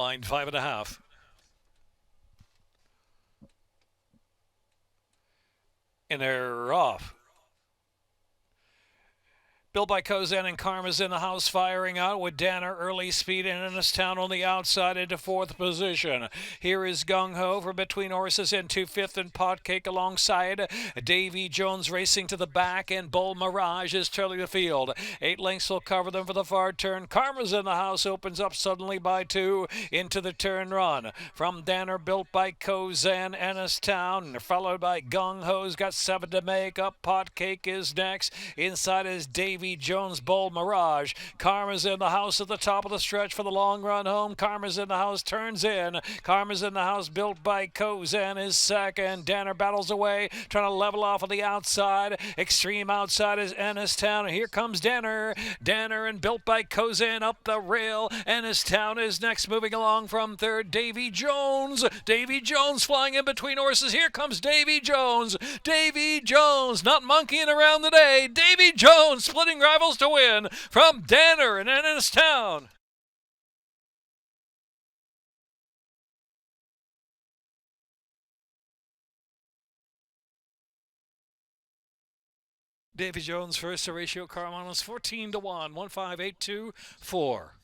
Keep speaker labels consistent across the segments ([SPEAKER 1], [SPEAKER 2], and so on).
[SPEAKER 1] Line 5.5. And they're off. Built by Kozan and Karma's in the house, firing out with Danner early speed and Ennistown on the outside into fourth position. Here is Gung Ho for Between Horses into fifth and Potcake alongside. Davy Jones racing to the back and Bull Mirage is trailing the field. 8 lengths will cover them for the far turn. Karma's in the house opens up suddenly by 2 into the turn run. From Danner, built by Kozan, Ennistown, followed by Gung Ho's got 7 to make up. Potcake is next. Inside is Davy Jones, Bull Mirage. Karma's in the house at the top of the stretch for the long run home. Karma's in the house, turns in. Karma's in the house, built by Kozan is second. Danner battles away, trying to level off on the outside. Extreme outside is Ennistown. Here comes Danner. Danner and built by Kozan up the rail. Ennistown is next, moving along from third. Davy Jones. Davy Jones flying in between horses. Here comes Davy Jones. Davy Jones not monkeying around today. Davy Jones splitting rivals to win from Danner and Ennistown. Davy Jones first, the ratio Carmanos 14 to 1, 15824.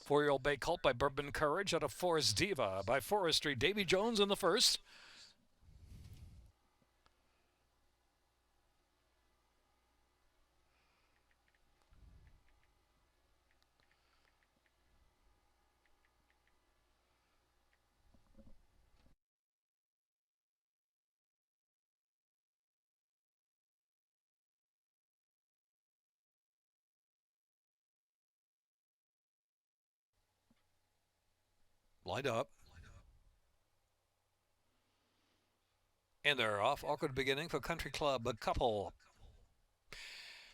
[SPEAKER 1] Four-year-old Bay Cult by Bourbon Courage out of Forest Diva by Forestry. Davy Jones in the first. Light up. And they're off. Awkward beginning for Country Club. A couple.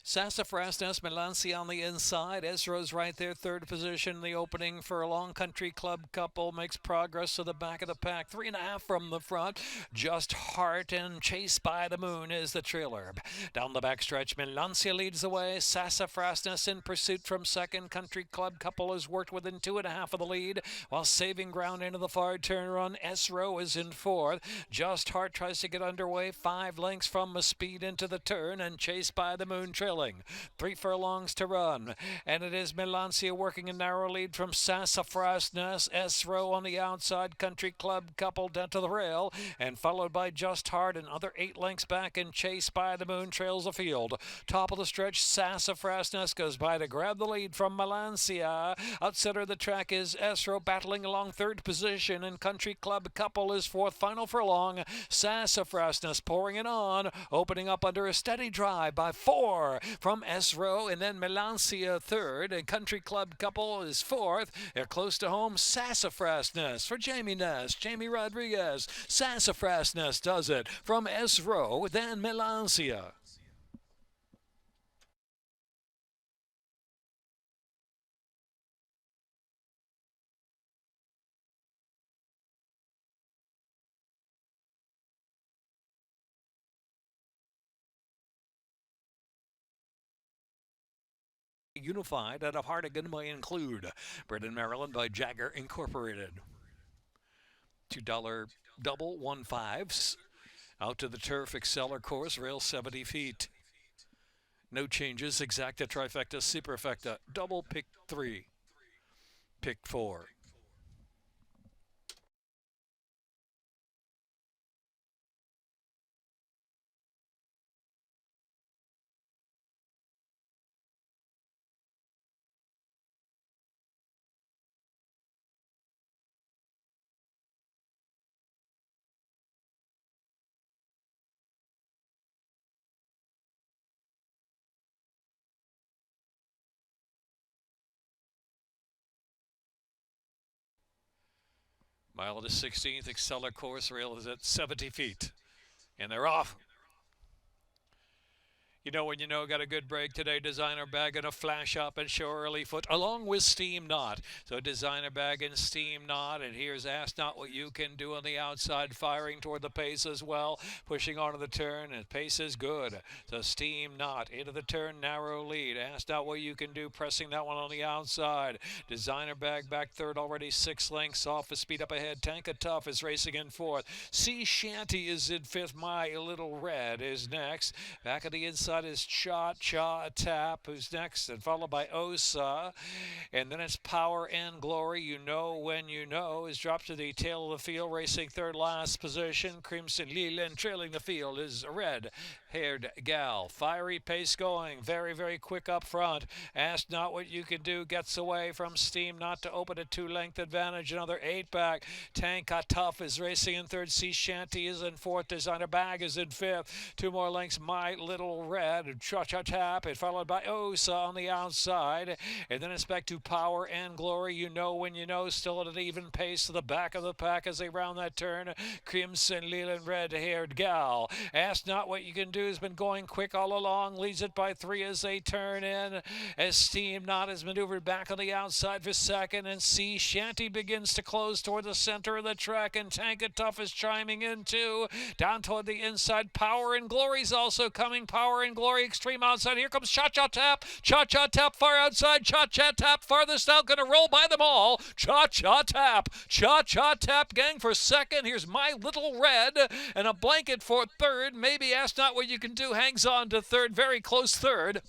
[SPEAKER 1] Sassafras Melancia on the inside. Ezra's right there, third position. The opening for a Long Country Club couple makes progress to the back of the pack. 3.5 from the front. Just Heart and Chase by the Moon is the trailer. Down the backstretch, Melancia leads the way. Sassafras in pursuit from second. Country Club couple has worked within 2.5 of the lead, while saving ground into the far turn run. Ezra is in fourth. Just Heart tries to get underway. 5 lengths from the speed into the turn, and Chase by the Moon trailing. 3 furlongs to run, and it is Melancia working a narrow lead from Sassafrasness. Esro on the outside. Country Club couple down to the rail, and followed by Just Heart. Another 8 lengths back, and Chase by the Moon trails the field. Top of the stretch, Sassafrasness goes by to grab the lead from Melancia. Outsider of the track is Esro battling along third position, and Country Club couple is fourth. Final furlong, Sassafrasness pouring it on, opening up under a steady drive by 4 from Esro, and then Melancia third, and Country Club couple is fourth. They're close to home. Sassafrasness for Jamie Ness, Jamie Rodriguez. Sassafrasness does it from Esro, then Melancia. Unified out of Hardigan may include Britain, Maryland by Jagger Incorporated. $2 double 1.5s. Out to the turf, Exceller course, rail 70 feet. No changes, exacta, trifecta, superfecta. Double pick 3. Pick 4. Mile to 16th, Exceller course, rail is at 70 feet. And they're off. You know when you know got a good break today. Designer Bag and a flash up and show early foot along with Steam Knot. So Designer Bag and Steam Knot. And here's Ask Not What You Can Do on the outside, firing toward the pace as well. Pushing onto the turn, and pace is good. So Steam Knot into the turn, narrow lead. Ask Not What You Can Do, pressing that one on the outside. Designer Bag back third, already 6 lengths off. A speed up ahead. Tanka Tough is racing in fourth. Sea Shanty is in fifth. My Little Red is next. Back of the inside is Cha Cha Tap, who's next, and followed by Osa. And then it's Power and Glory. You Know When You Know is dropped to the tail of the field, racing third last position. Crimson Leland trailing the field is Red Haired Gal. Fiery pace going, very, very quick up front. Ask Not What You Can Do gets away from Steam Not to open a 2-length advantage. Another 8 back. Tanka Tough is racing in third. Sea Shanty is in fourth. Designer Bag is in fifth. 2 more lengths. My Little Red. Cha-Cha Tap, it followed by Osa on the outside. And then it's back to Power and Glory. You Know When You Know, still at an even pace to the back of the pack as they round that turn. Crimson Leland Red-Haired Gal. Ask Not What You Can Do has been going quick all along. Leads it by 3 as they turn in. As Steam Knot is maneuvered back on the outside for second. And Sea Shanty begins to close toward the center of the track. And Tanka Tough is chiming in too. Down toward the inside. Power and Glory's also coming. Power and Glory extreme outside. Here comes Cha-Cha Tap. Cha-Cha Tap far outside. Cha-Cha Tap farthest out. Going to roll by them all. Cha-Cha Tap. Cha-Cha Tap gang for second. Here's My Little Red and a blanket for third. Maybe Ask Not What You Can Do hangs on to third. Very close third.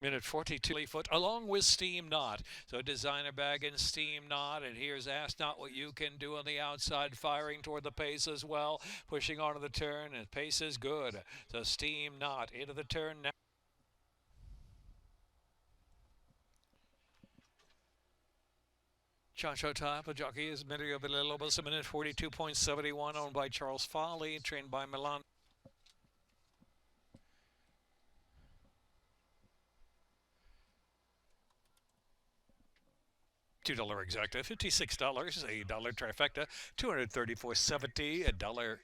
[SPEAKER 1] Minute 42 foot along with Steam Knot. So Designer Bag and Steam Knot. And here's Ask Not What You Can Do on the outside, firing toward the pace as well. Pushing onto the turn, and pace is good. So Steam Knot into the turn now. Cha-Cha Tap, a jockey is Medio Villalobos, a minute 42.71, owned by Charles Foley, trained by Milan. $2 exacta, $56, $8 trifecta, $234.70, $1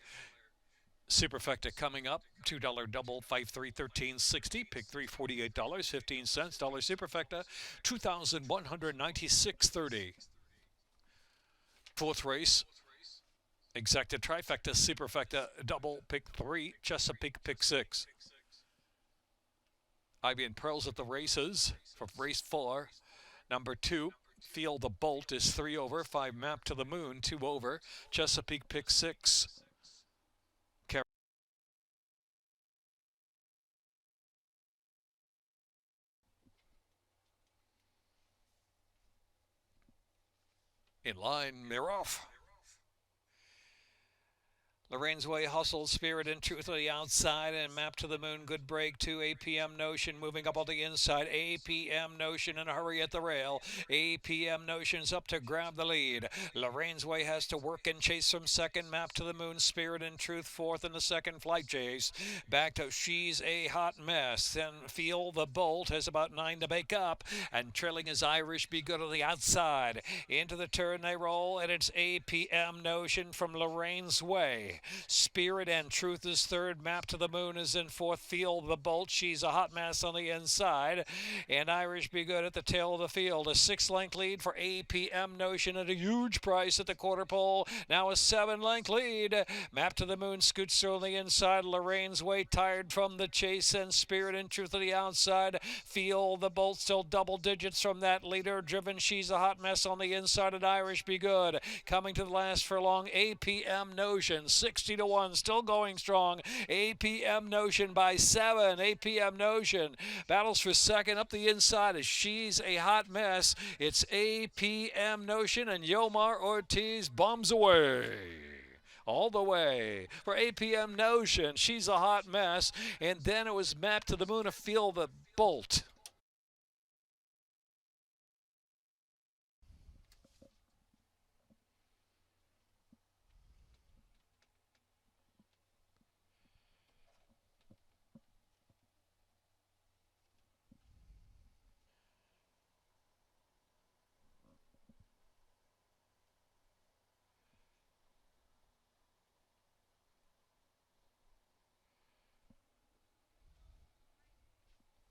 [SPEAKER 1] superfecta coming up, $2 double, 5-3, $13.60, pick $3, $48.15, dollar superfecta, $2,196.30. Fourth race, exacta trifecta, superfecta, double, pick 3, Chesapeake, pick 6. Ivy and Pearls at the races for race 4. Number 2, Feel the Bolt is 3 over, 5 Map to the Moon, 2 over, Chesapeake pick 6. In line, they're off. Lorraine's Way, Hustle, Spirit and Truth on the outside, and Map to the Moon, good break, 2 APM Notion moving up on the inside, APM Notion in a hurry at the rail, APM Notion's up to grab the lead, Lorraine's Way has to work and chase from second, Map to the Moon, Spirit and Truth fourth in the second flight chase, back to She's a Hot Mess, then Feel the Bolt has about 9 to make up, and trailing is Irish Be Good on the outside, into the turn they roll, and it's APM Notion from Lorraine's Way. Spirit and Truth is third. Map to the Moon is in fourth. Feel the Bolt. She's a hot mess on the inside. And Irish Be Good at the tail of the field. A 6-length lead for APM Notion at a huge price at the quarter pole. Now a 7-length lead. Map to the Moon scoots through on the inside. Lorraine's Way tired from the chase. And Spirit and Truth on the outside. Feel the Bolt still double digits from that leader. Driven She's a Hot Mess on the inside. And Irish Be Good. Coming to the last furlong. APM Notion. 60-1, still going strong. APM Notion by 7. APM Notion battles for second up the inside as She's a Hot Mess. It's APM Notion and Yomar Ortiz bombs away. All the way for APM Notion. She's a Hot Mess. And then it was Map to the Moon to Feel the Bolt.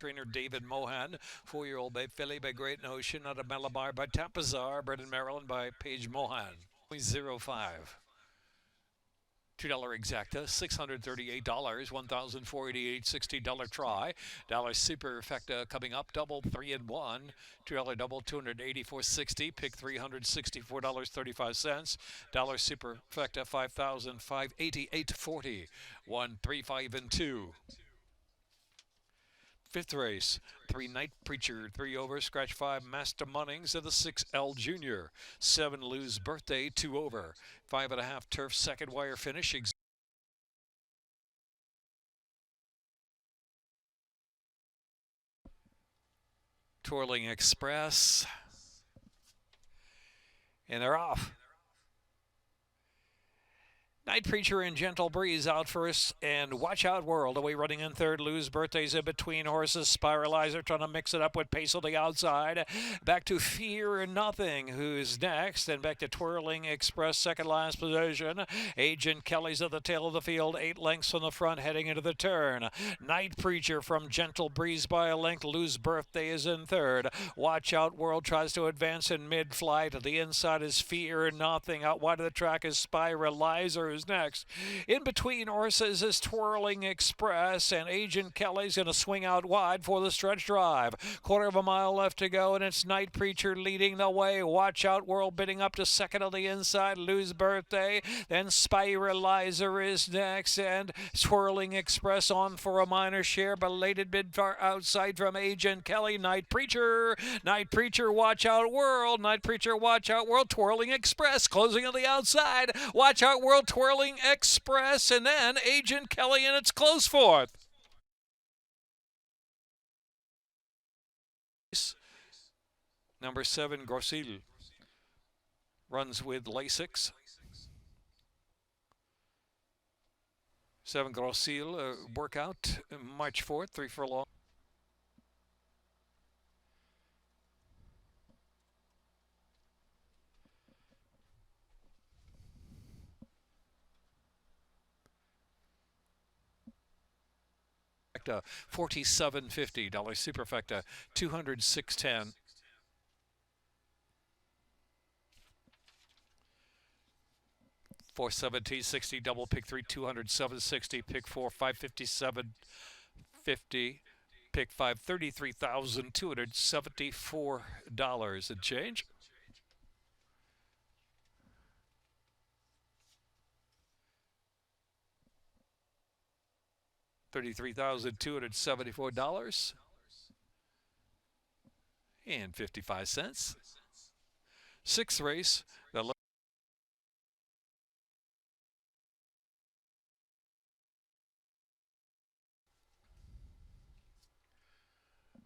[SPEAKER 1] Trainer David Mohan, 4-year-old by Philly by Great Notion, out of Malabar by Tapazar, bred in Maryland by Paige Mohan. 0.05. $2 exacta, $638, $1,488, $60 try. Dollar superfecta coming up, double 3 and 1. $2 double, $284.60. Pick $364.35. Dollar superfecta, $5,588.40. 1, 3, 5 and 2. Fifth race, 3 Night Preacher, 3 over, scratch 5 Master Munnings of the 6 L Junior, 7 Lou's Birthday, 2 over, 5.5 Turf second wire finish. Twirling Express, and they're off. Night Preacher and Gentle Breeze out first, and Watch Out World away running in third. Lou's Birthday's in between horses. Spiralizer trying to mix it up with Pace on the outside. Back to Fear and Nothing, who's next, and back to Twirling Express, second last position. Agent Kelly's at the tail of the field, 8 lengths from the front, heading into the turn. Night Preacher from Gentle Breeze by a length. Lou's Birthday is in third. Watch Out World tries to advance in mid-flight. The inside is Fear and Nothing. Out wide of the track is Spiralizer, who's next. In between horses is Twirling Express, and Agent Kelly's going to swing out wide for the stretch drive. Quarter of a mile left to go, and it's Night Preacher leading the way. Watch Out World bidding up to second on the inside. Lou's Birthday, then Spiralizer is next, and Twirling Express on for a minor share. Belated bid far outside from Agent Kelly. Night Preacher, Watch Out World, Night Preacher, Watch Out World, Twirling Express closing on the outside. Watch Out World, Twirling Express, and then Agent Kelly in its close fourth. Number 7, Grossil, runs with Lasix. 7 Grossil, workout March 4th, 3 furlong. $47.50 superfecta, $206.10. $417.60 double, pick 3 $207.60, pick 4 $557.50, pick 5 $33,274 and change. $33,274 and 55 cents. Sixth race, the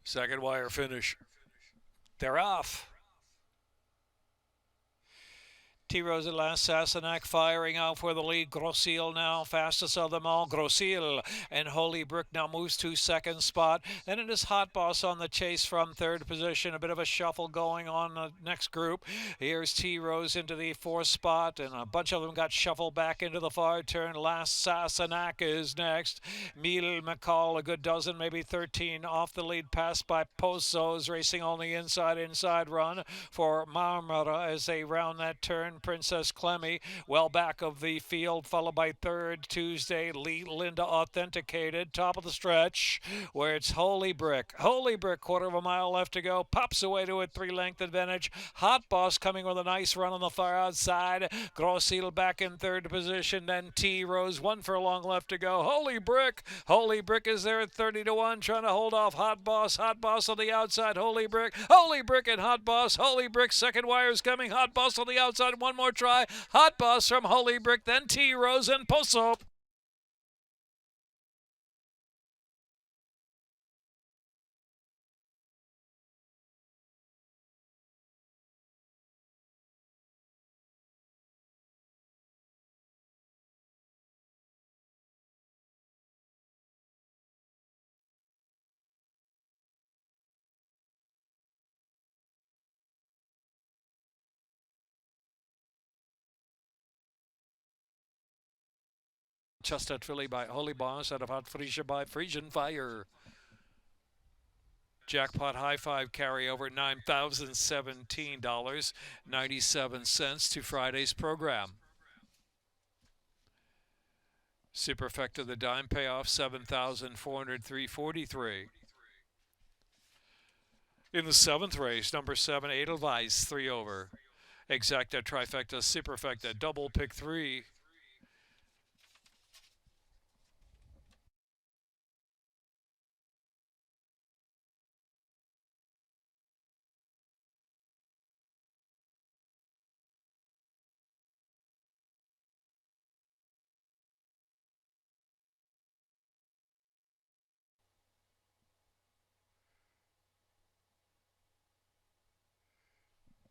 [SPEAKER 1] second wire finish. They're off. T-Rose at last, Sassenach firing out for the lead. Grossil now fastest of them all. Grossil and Holy Brick now moves to second spot. Then it is Hot Boss on the chase from third position. A bit of a shuffle going on the next group. Here's T-Rose into the fourth spot, and a bunch of them got shuffled back into the far turn. Last, Sassenach is next. Mil McCall, a good dozen, maybe 13 off the lead, passed by Pozos, racing on the inside run for Marmara as they round that turn. Princess Clemmy well back of the field, followed by third Tuesday Lee Linda Authenticated, top of the stretch where it's Holy Brick, quarter of a mile left to go, pops away to a 3-length advantage. Hot Boss coming with a nice run on the far outside. Grossil back in third position, then T-Rose, 1 furlong left to go. Holy Brick is there at 30-1, trying to hold off Hot Boss on the outside. Holy Brick and Hot Boss. Holy Brick, second wire's coming. Hot Boss on the outside, one more try. Hot Boss from Holy Brick, then T-Rose and Poso. Chestnut filly by Holy Boss out of Hot Frisia by Frisian Fire. Jackpot High Five carryover $9,017.97 to Friday's program. Superfecta the dime payoff $7,403.43. In the seventh race, number 7, Edelweiss, 3 over. Exacta, trifecta, superfecta, double pick 3.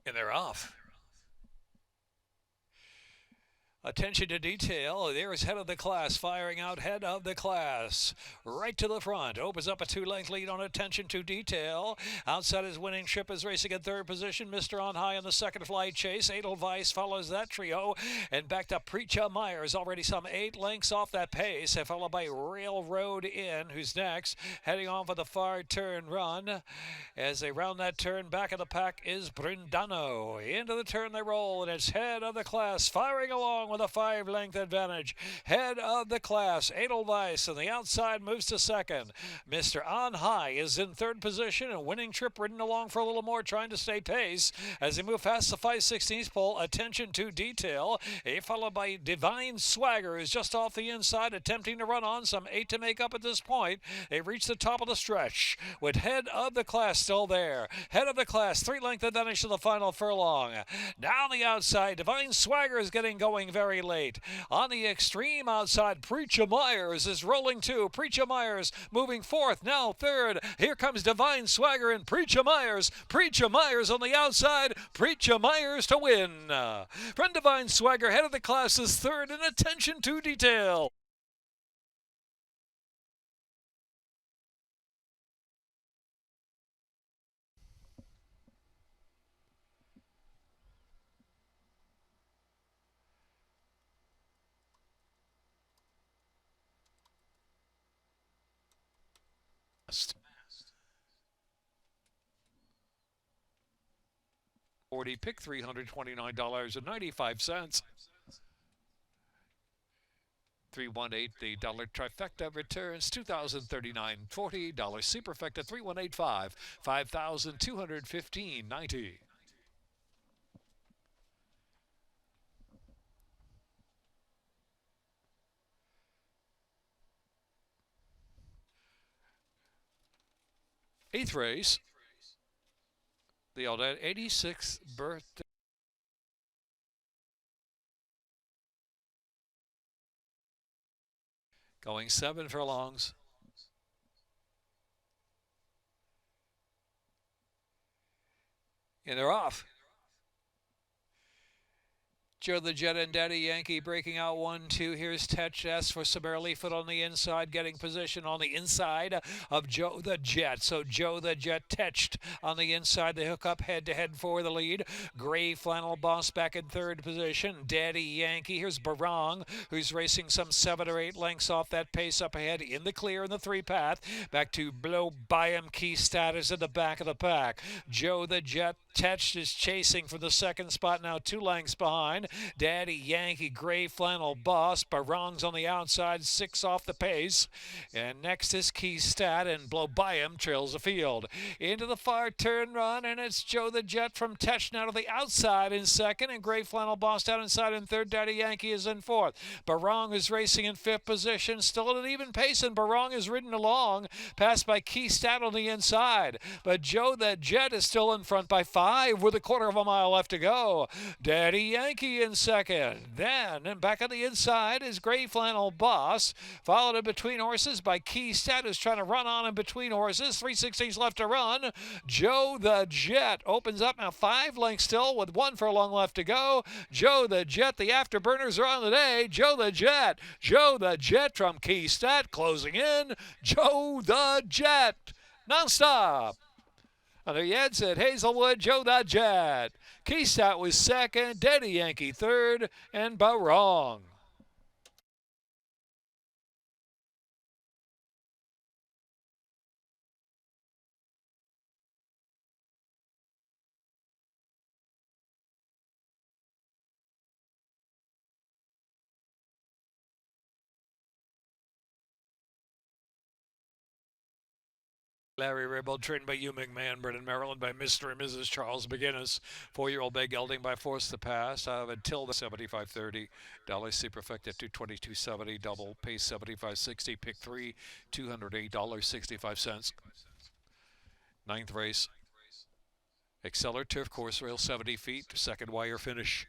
[SPEAKER 1] And they're off. Attention to detail. There's head of the class firing out head of the class. Right to the front. Opens up a 2-length lead on attention to detail. Outside his winning ship is racing in third position. Mr. On High in the second flight chase. Edelweiss follows that trio. And back to Preacher Myers. Already some 8 lengths off that pace. Followed by Railroad Inn, who's next. Heading on for the far turn run. As they round that turn, back of the pack is Brindano. Into the turn they roll. And it's head of the class firing along with a 5-length advantage. Head of the class, Edelweiss, and the outside moves to second. Mr. On High is in third position, and winning trip ridden along for a little more, trying to stay pace. As they move past the 5/16 pole, attention to detail. Followed by Divine Swagger, who's just off the inside, attempting to run on. Some 8 to make up at this point. They reach the top of the stretch with head of the class still there. Head of the class, 3-length advantage to the final furlong. Down the outside, Divine Swagger is getting going very late. On the extreme outside, Preacher Myers is rolling too. Preacher Myers moving fourth, now third. Here comes Divine Swagger and Preacher Myers. Preacher Myers on the outside. Preacher Myers to win. From Divine Swagger, head of the class is third, and attention to detail. Pick $329.95. 318, the dollar trifecta returns $2,039.40. Superfecta 3185, 5,215.90. Eighth race, the old 86th birthday. Going 7 furlongs. And they're off. Joe the Jet and Daddy Yankee breaking out 1-2. Here's Tetch S for some early foot on the inside, getting position on the inside of Joe the Jet. So Joe the Jet tetched on the inside. They hook up head-to-head for the lead. Gray Flannel Boss back in third position. Daddy Yankee. Here's Barong, who's racing some 7 or 8 lengths off that pace up ahead in the clear in the 3-path. Back to Blow By Him Key Status at the back of the pack. Joe the Jet Tetched is chasing for the second spot, now 2 lengths behind. Daddy Yankee, Gray Flannel Boss. Barong's on the outside, 6 off the pace. And next is Key Stat, and Blow By Him trails the field. Into the far turn run, and it's Joe the Jet from Tetch now to the outside in second, and Gray Flannel Boss down inside in third. Daddy Yankee is in fourth. Barong is racing in fifth position, still at an even pace, and Barong is ridden along, passed by Key Stat on the inside. But Joe the Jet is still in front by 5 with a quarter of a mile left to go. Daddy Yankee in second. Then, and back on the inside is Gray Flannel Boss, followed in between horses by Key Stat, who's trying to run on in between horses. 3/16 left to run. Joe the Jet opens up now 5 lengths still with 1 furlong left to go. Joe the Jet, the afterburners are on the day. Joe the Jet from Key Stat closing in. Joe the Jet, non-stop. On the exit, Hazelwood, Joe the Jet. Key Stat was second, Daddy Yankee third, and Barong. Larry Ribble, trained by Hugh McMahon, Brennan, Maryland, by Mr. and Mrs. Charles McGinnis. 4-year-old Bay Gelding by Force to Pass. Until the 75.30. Dollar Superfecta 222.70. Double Pace 75.60. Pick 3, $208.65. Ninth race. Acceler Turf Course Rail 70 feet. Second wire finish.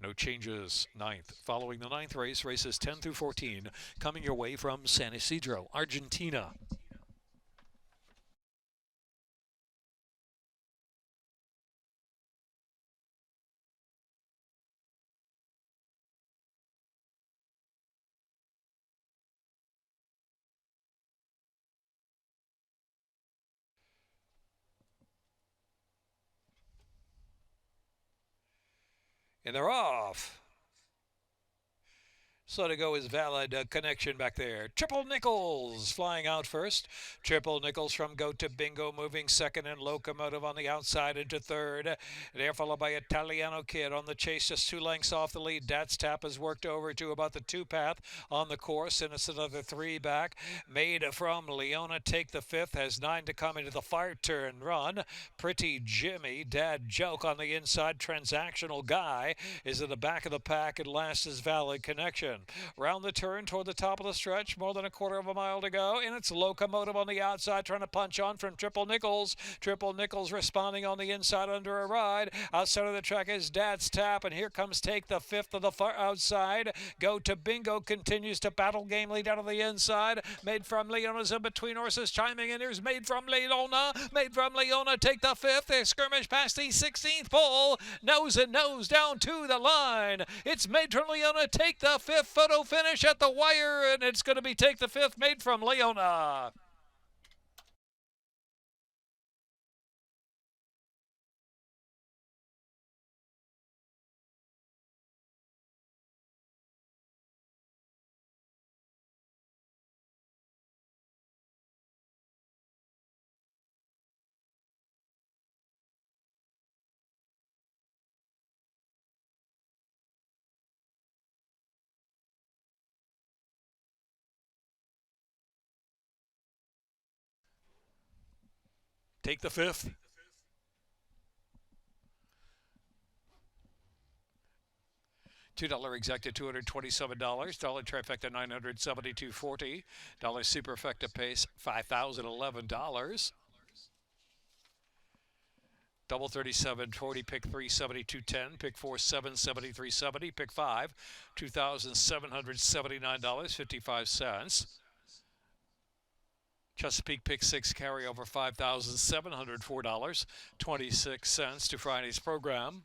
[SPEAKER 1] No changes. Ninth. Following the ninth race, races 10 through 14, coming your way from San Isidro, Argentina. And they're off. So to go is valid connection back there. Triple Nickels flying out first. Triple Nickels from Go to Bingo moving second, and Locomotive on the outside into third. They're followed by Italiano Kid on the chase, just 2 lengths off the lead. Dat's Tap has worked over to about the 2 path on the course, and it's another 3 back. Made from Leona Take the Fifth has 9 to come into the fire turn run. Pretty Jimmy, Dad Joke on the inside. Transactional Guy is at the back of the pack, and last is Valid Connection. Round the turn toward the top of the stretch, more than a quarter of a mile to go, and it's Locomotive on the outside trying to punch on from Triple Nickels. Triple Nickels responding on the inside under a ride. Outside of the track is Dad's Tap, and here comes Take the Fifth of the far outside. Go to Bingo continues to battle gamely down to the inside. Made from Leona's in between horses chiming in. Here's Made from Leona. Made from Leona Take the Fifth. They skirmish past the 16th pole. Nose and nose down to the line. It's Made from Leona Take the Fifth. Photo finish at the wire, and it's going to be Take the Fifth, Made from Leona. Take the Fifth. $2 exacta $227. Dollar trifecta $972.40. Dollar superfecta pace $5,011. Double 37.40, pick 3, 72.10, pick 4, 7, 73.70, pick 5, $2,779.55. Chesapeake pick 6 carry over $5,704.26 to Friday's program.